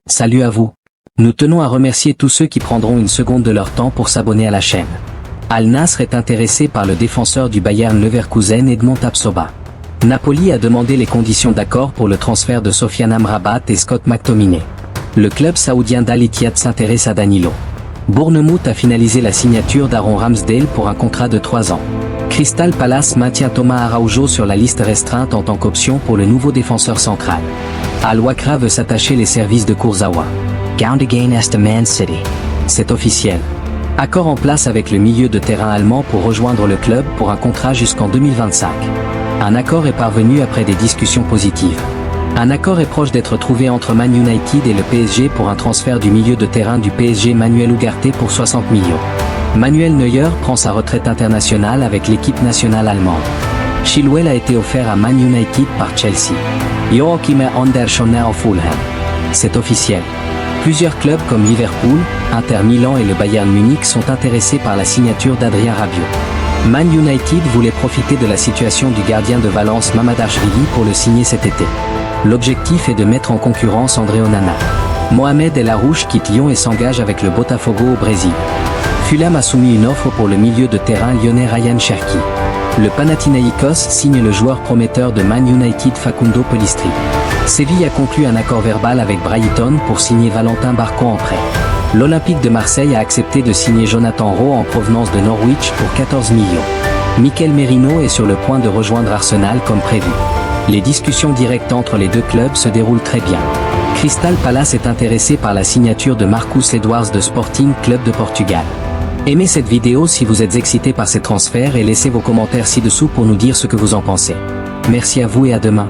Salut à vous. Nous tenons à remercier tous ceux qui prendront une seconde de leur temps pour s'abonner à la chaîne. Al Nassr est intéressé par le défenseur du Bayern Leverkusen Edmond Tapsoba. Napoli a demandé les conditions d'accord pour le transfert de Sofiane Amrabat et Scott McTominay. Le club saoudien d'Al Ittihad s'intéresse à Danilo. Bournemouth a finalisé la signature d'Aaron Ramsdale pour un contrat de 3 ans. Crystal Palace maintient Thomas Araujo sur la liste restreinte en tant qu'option pour le nouveau défenseur central. Al Wakra veut s'attacher les services de Kurzawa. Gundogan est de Man City. C'est officiel. Accord en place avec le milieu de terrain allemand pour rejoindre le club pour un contrat jusqu'en 2025. Un accord est parvenu après des discussions positives. Un accord est proche d'être trouvé entre Man United et le PSG pour un transfert du milieu de terrain du PSG Manuel Ugarte pour 60 millions. Manuel Neuer prend sa retraite internationale avec l'équipe nationale allemande. Chilwell a été offert à Man United par Chelsea. Joachim Anderson au Fulham. C'est officiel. Plusieurs clubs comme Liverpool, Inter Milan et le Bayern Munich sont intéressés par la signature d'Adrien Rabiot. Man United voulait profiter de la situation du gardien de Valence Mamardashvili pour le signer cet été. L'objectif est de mettre en concurrence André Onana. Mohamed El Arouche quitte Lyon et s'engage avec le Botafogo au Brésil. Fulham a soumis une offre pour le milieu de terrain lyonnais Ryan Cherki. Le Panathinaikos signe le joueur prometteur de Man United Facundo Pellistri. Séville a conclu un accord verbal avec Brighton pour signer Valentin Barco en prêt. L'Olympique de Marseille a accepté de signer Jonathan Rowe en provenance de Norwich pour 14 millions. Mikel Merino est sur le point de rejoindre Arsenal comme prévu. Les discussions directes entre les deux clubs se déroulent très bien. Crystal Palace est intéressé par la signature de Marcus Edwards de Sporting Club de Portugal. Aimez cette vidéo si vous êtes excité par ces transferts et laissez vos commentaires ci-dessous pour nous dire ce que vous en pensez. Merci à vous et à demain.